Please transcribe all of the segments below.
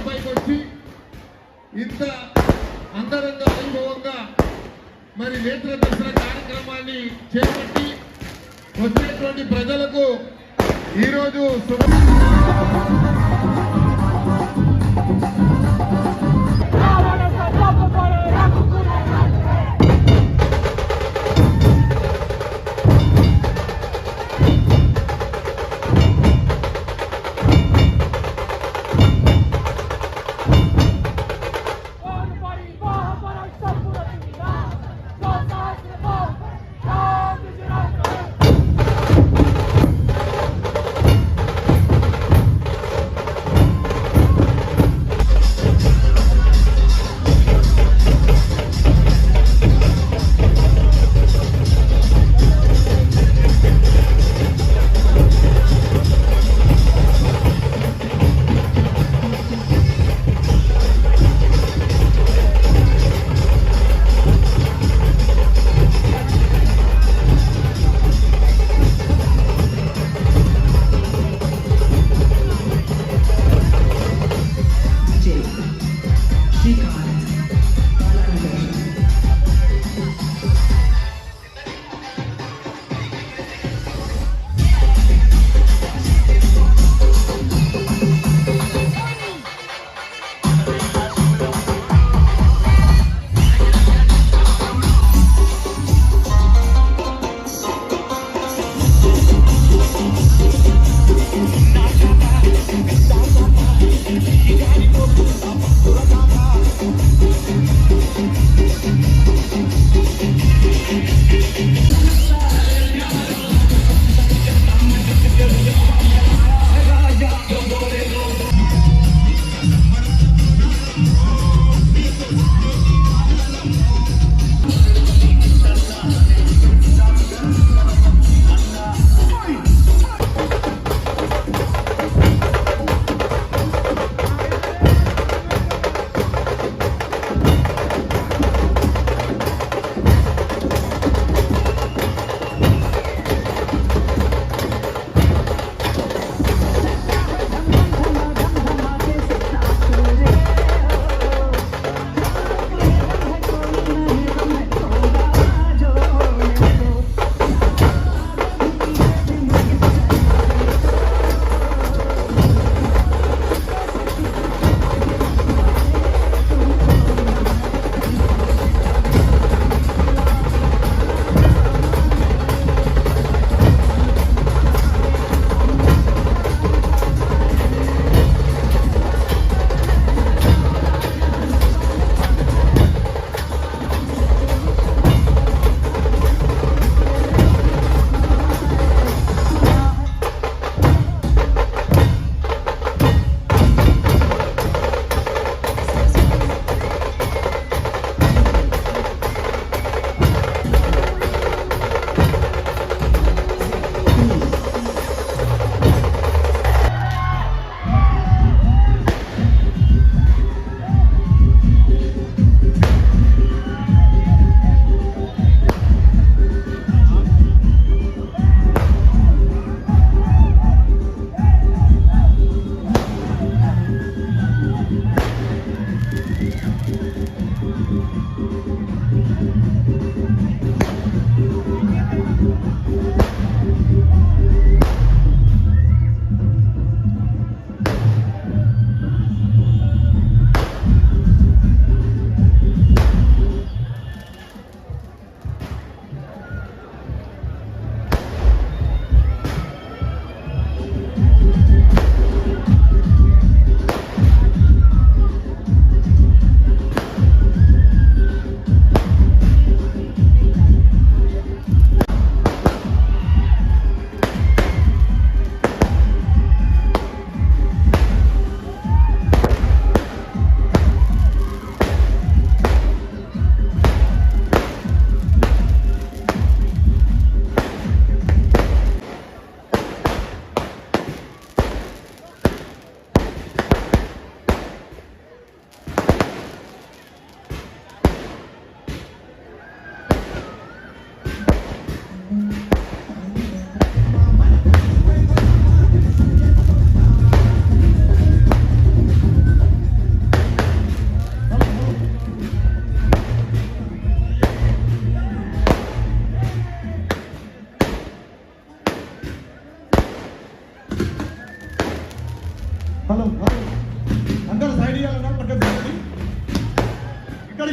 పైకి వచ్చి ఇంత అంతరంగ వైభవంగా మరి నేత్ర దర్శన కార్యక్రమాన్ని చేపట్టి వచ్చేటువంటి ప్రజలకు ఈరోజు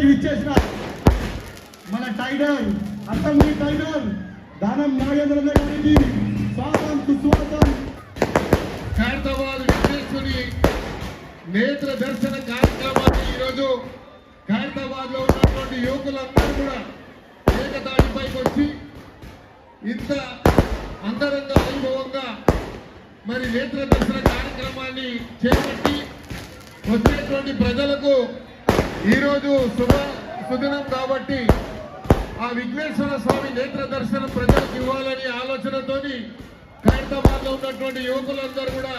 ఇక్కడికి విచ్చేసిన మన టైగర్ అసెంబ్లీ టైగర్ దానం నాగేంద్ర గారికి స్వాగతం సుస్వాగతం. ఖైరతాబాద్ విశ్వేశ్వరి నేత్ర దర్శన కార్యక్రమాన్ని ఈరోజు ఖైరతాబాద్ లో ఉన్నటువంటి యువకులందరూ కూడా ఏకతాటిపైకి వచ్చి ఇంత అంతరంగ వైభవంగా మరి నేత్ర దర్శన కార్యక్రమాన్ని చేపట్టి వచ్చేటువంటి ప్రజలకు ఈరోజు సుదినం కాబట్టి ఆ విఘ్నేశ్వర స్వామి నేత్ర దర్శనం ప్రజలకు ఇవ్వాలని ఆలోచనతోని ఖైరతాబాద్ లో ఉన్నటువంటి యువకులందరూ కూడా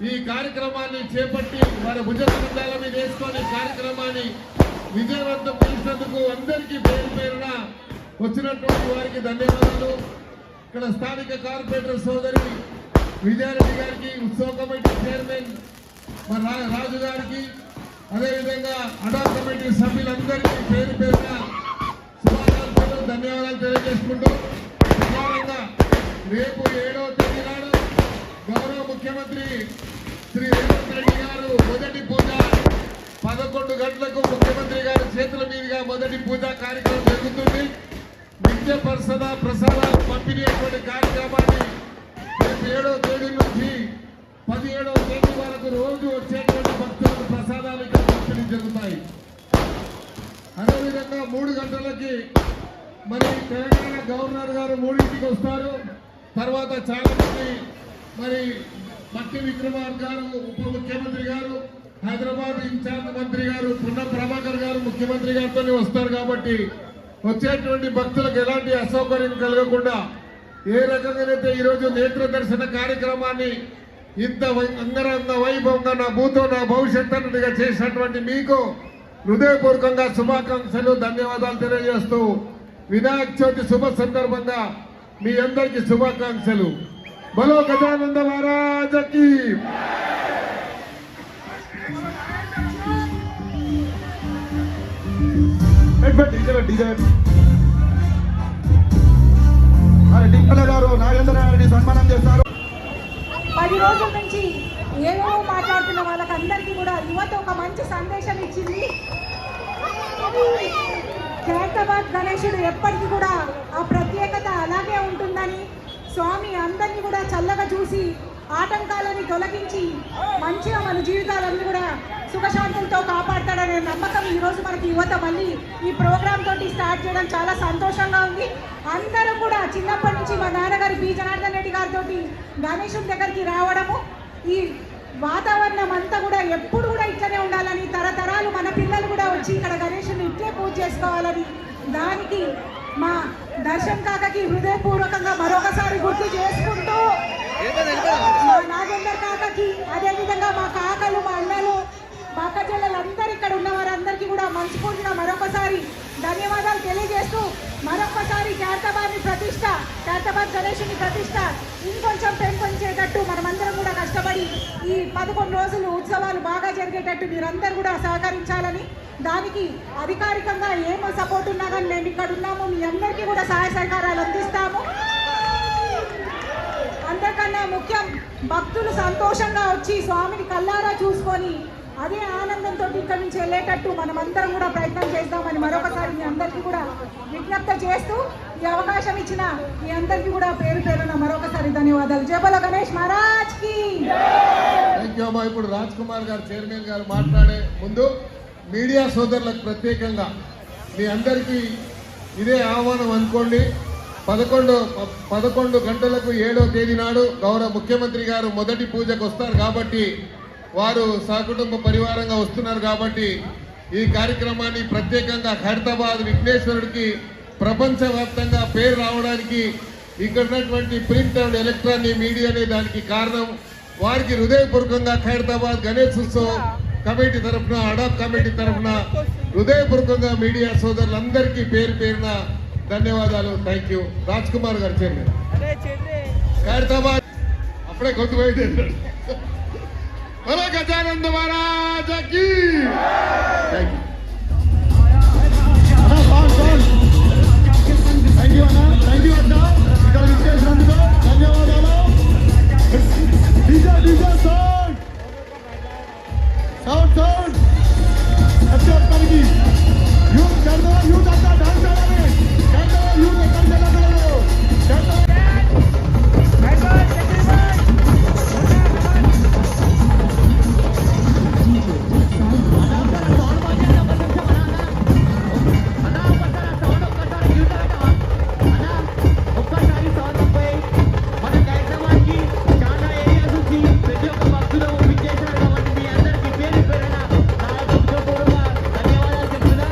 ఈ కార్యక్రమాన్ని చేపట్టి వారి భుజస్కంధాల మీద వేసుకొని కార్యక్రమాన్ని విజయవంతం చేసినందుకు అందరికీ పేరు పేరున వచ్చినటువంటి వారికి ధన్యవాదాలు. ఇక్కడ స్థానిక కార్పొరేటర్ సోదరి విజయారెడ్డి గారికి, ఉత్సవ కమిటీ చైర్మన్ రాజు గారికి, అదేవిధంగా అడాప్ కమిటీ సభ్యులందరికీ పేరు పేరున శుభాకాంక్షలు ధన్యవాదాలు తెలియజేసుకుంటూ ప్రధానంగా రేపు 7వ తేదీ నాడు గౌరవ ముఖ్యమంత్రి శ్రీ రేవంత్ రెడ్డి గారు మొదటి పూజ 11 గంటలకు ముఖ్యమంత్రి గారి చేతుల మీదుగా మొదటి పూజా కార్యక్రమం జరుగుతుంది. నిత్య ప్రసాదాలు పంపిణీ అటువంటి కార్యక్రమాన్ని రేపు 7వ తేదీ నుంచి 17వ తేదీ వరకు రోజు వచ్చేటువంటి భక్తులకు ప్రసాదాలు ఇక్కడ పంపిణీ జరుగుతాయి. అదేవిధంగా 3 గంటలకి మరి తెలంగాణ గవర్నర్ గారు 3ంటికి వస్తారు. తర్వాత చాలా మంది మరి మట్టి విక్రమార్క గారు ఉప ముఖ్యమంత్రి గారు, హైదరాబాద్ ఇన్ఛార్జ్ మంత్రి గారు పున్నం ప్రభాకర్ గారు ముఖ్యమంత్రి గారితో వస్తారు. కాబట్టి వచ్చేటువంటి భక్తులకు ఎలాంటి అసౌకర్యం కలగకుండా ఏ రకంగానైతే ఈరోజు నేత్ర దర్శన కార్యక్రమాన్ని ఇంత అంగరంగ వైభవంగా నా భూతో నా భవిష్యత్ అన్నట్టుగా చేసినటువంటి మీకు హృదయపూర్వకంగా శుభాకాంక్షలు ధన్యవాదాలు తెలియజేస్తూ వినాయక చవితి శుభ సందర్భంగా మీ అందరికీ శుభాకాంక్షలు. బలో గజానంద మహారాజకి. గారు నాగేంద్ర గారిని సన్మానం చేస్తారు. 10 రోజుల నుంచి ఏవో మాట్లాడుతున్న వాళ్ళకందరికీ కూడా యువత ఒక మంచి సందేశం ఇచ్చింది. ఖైరతాబాద్ గణేశుడు ఎప్పటికీ కూడా ఆ ప్రత్యేకత అలాగే ఉంటుందని, స్వామి అందరినీ కూడా చల్లగా చూసి ఆటంకాలని తొలగించి మంచిగా మన జీవితాలన్నీ కూడా సుఖశాంతులతో కాపాడతాడనే నమ్మకం ఈరోజు మనకి యువత మళ్ళీ ఈ ప్రోగ్రామ్ తోటి స్టార్ట్ చేయడం చాలా సంతోషంగా ఉంది. అందరూ కూడా చిన్నప్పటి నుంచి మా నాన్నగారు బి జనార్దన్ రెడ్డి గారితో గణేశుడి దగ్గరికి రావడము, ఈ వాతావరణం అంతా కూడా ఎప్పుడు కూడా ఇట్లనే ఉండాలని, తరతరాలు మన పిల్లలు కూడా వచ్చి ఇక్కడ గణేశుని ఇట్లే పూజ చేసుకోవాలని, దానికి మా దర్శన్ కాకకి హృదయపూర్వకంగా మరొకసారి గుర్తు చేసుకుంటూ మా నాగేందర్ కాకకి, అదేవిధంగా మా కాకలు, మా అన్నలు, మా అక్క చెల్లెలందరూ ఇక్కడ ఉన్న వారందరికీ కూడా మనస్ఫూర్తిగా మరొకసారి ధన్యవాదాలు తెలియజేస్తూ మరొకసారి ఖైరతాబాద్ గణేశుని ప్రతిష్ట ఇంకొంచెం పెంపొంచేటట్టు మనమందరం కూడా కష్టపడి ఈ 11 రోజులు ఉత్సవాలు బాగా జరిగేటట్టు మీరందరూ కూడా సహకరించాలని, దానికి అధికారికంగా ఏమో సపోర్ట్ ఉన్నా కానీ మేము ఇక్కడ ఉన్నాము, మీ అందరికీ కూడా సహాయ సహకారాలు అందిస్తాము. అందరికన్నా ముఖ్యం భక్తులు సంతోషంగా వచ్చి స్వామిని కల్లారా చూసుకొని అదే ఆనందంతో ఇక్కడి నుంచి వెళ్ళేటట్టు మనమందరం కూడా ప్రయత్నం చేద్దామని మరొకసారి మీ అందరికీ కూడా విజ్ఞప్తి చేస్తూ ఈ అవకాశం ఇచ్చిన మీ అందరికీ కూడా పేరు పేరున మరొకసారి ధన్యవాదాలు. జై బోలో గణేష్ మహారాజ్ కి. థ్యాంక్ యూ అమ్మా. ఇప్పుడు రాజ్ కుమార్ గారు చైర్మన్ గారు మాట్లాడే ముందు మీడియా సోదరులకు ప్రత్యేకంగా మీ అందరికీ ఇదే ఆహ్వానం అనుకోండి. 11 గంటలకు 7వ తేదీ నాడు గౌరవ ముఖ్యమంత్రి గారు మొదటి పూజకు వస్తారు. కాబట్టి వారు సహకుటుంబ పరివారంగా వస్తున్నారు. కాబట్టి ఈ కార్యక్రమాన్ని ప్రత్యేకంగా ఖైరతాబాద్ విఘ్నేశ్వరుడికి ప్రపంచవ్యాప్తంగా పేరు రావడానికి ఇక్కడ ఉన్నటువంటి ప్రింట్ అండ్ ఎలక్ట్రానిక్ మీడియానే దానికి కారణం. వారికి హృదయపూర్వకంగా ఖైరతాబాద్ గణేష్ ఉత్సవ్ కమిటీ తరఫున, అడాప్ కమిటీ తరఫున హృదయపూర్వకంగా మీడియా సోదరులందరికీ పేరు పేరున ధన్యవాదాలు. Thank you. రాజ్ కుమార్ గారు చైర్మన్ ఖైరతాబాద్. అప్పుడే కొద్దిపోయింది. గజానంద మహారాజకి. Thank you. యూత్ అంతా డాన్స్ ఆడాలి. యూత్ ఎక్కడ వెళ్ళకూడదు. ఒక్కసారి సౌండ్పై మన కార్యక్రమానికి చాలా ఏరియాస్ నుంచి ప్రతి ఒక్క భక్తులు విచ్చేశారు కాబట్టి మీ అందరికీ పేరు పేరున నా హృదయపూర్వక ధన్యవాదాలు చెప్తున్నా.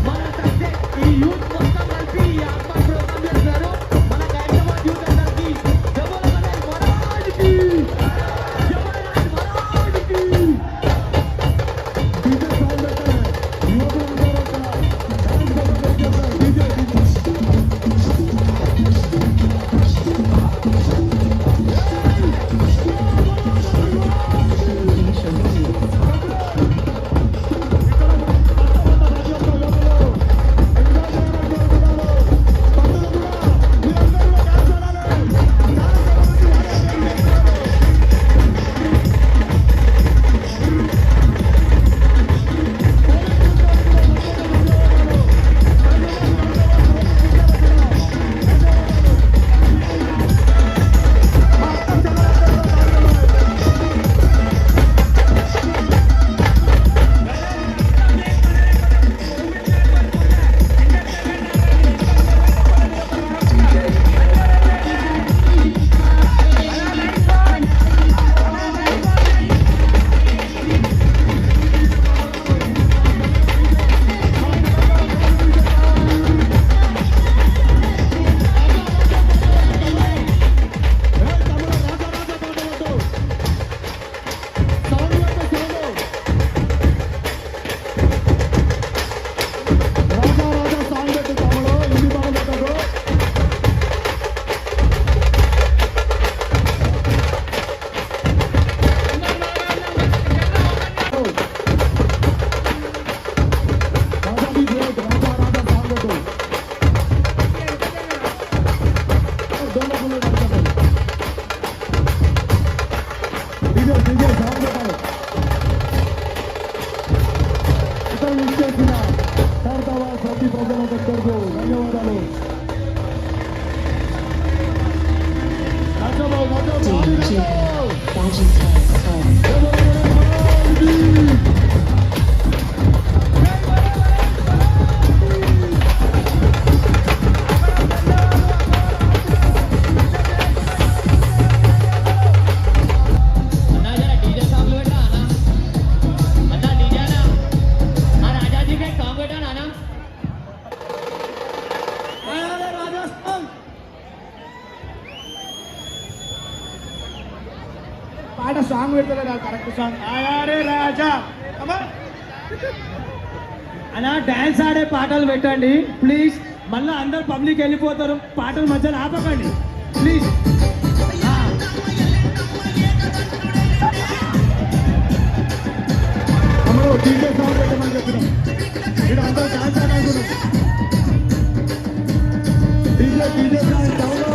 మన సక్సెస్ ఈ యూత్ మొత్తం కలిసి ఈ ఆత్మ ప్రోగ్రామ్ చేస్తున్నారు. మన కార్యక్రమం యూత్ అందరికీ జబర్దస్త్ మనోడికి పాట సాంగ్ పెడతారా కరెక్ట్ సాంగ్ ఆయారే రాజా అలా డాన్స్ ఆడే పాటలు పెట్టండి ప్లీజ్. మళ్ళీ అందరు పబ్లిక్ వెళ్ళిపోతారు. పాటలు మధ్యలో ఆపకండి ప్లీజ్. తమ్ముడు డీజే సాంగ్ పెట్టమని చెప్పినాం. ఇక్కడ అందరూ డాన్స్ ఆడాలనుకున్నాం. డీజే సాంగ్ తమ్ముడు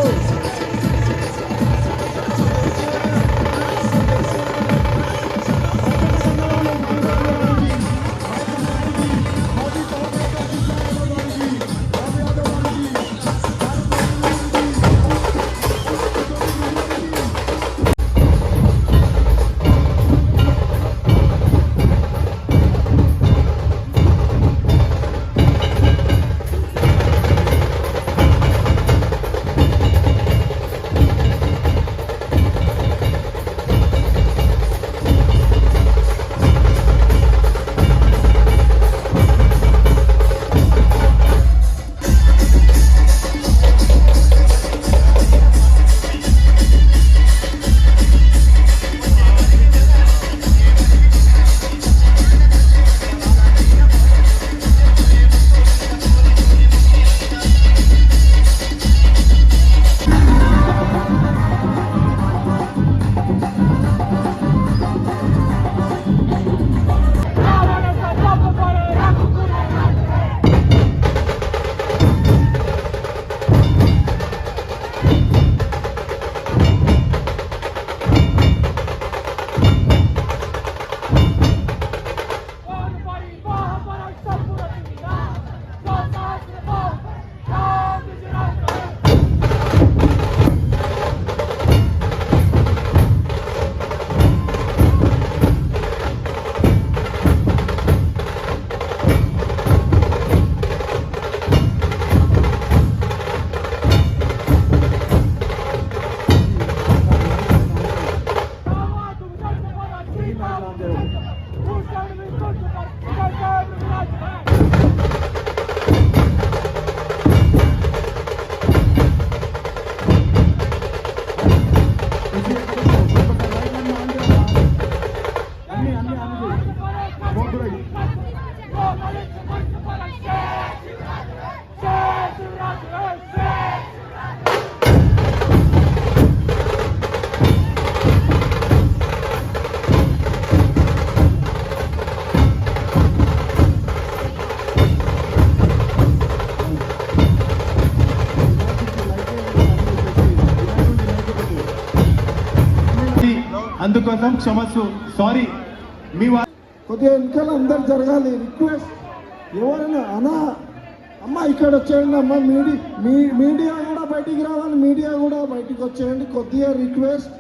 అందుకోసం క్షమస్సు సారీ మీ కొద్దిగా వెనకాల అందరు జరగాలి రిక్వెస్ట్ ఎవరైనా అన్నా అమ్మ ఇక్కడ వచ్చేయండి అమ్మ మీడియా కూడా బయటికి రావాలి మీడియా కూడా బయటికి వచ్చేయండి కొద్దిగా రిక్వెస్ట్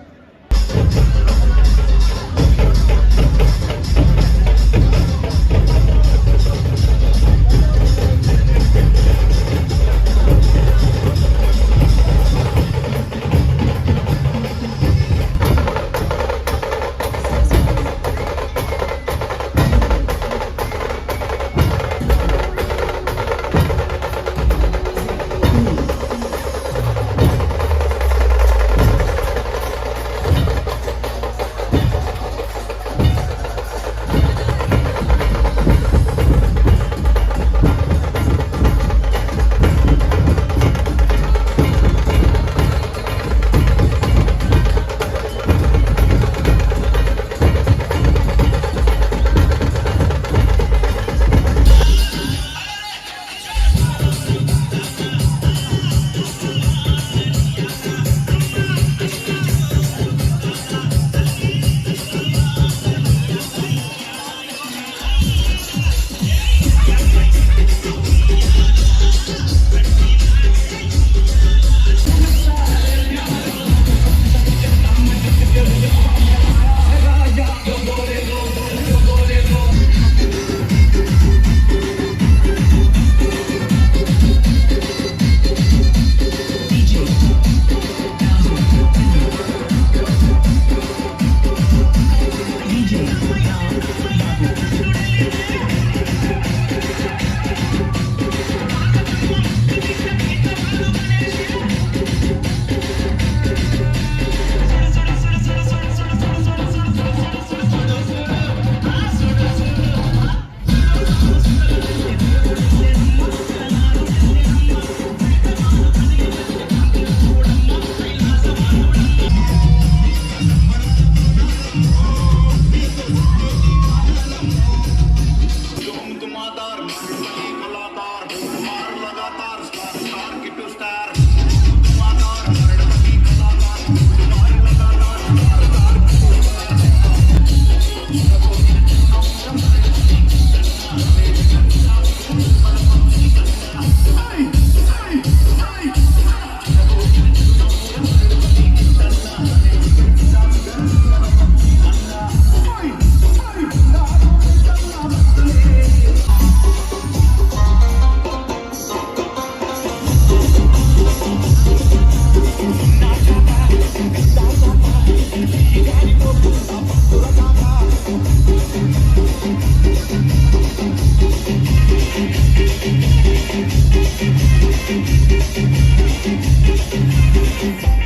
Thank you.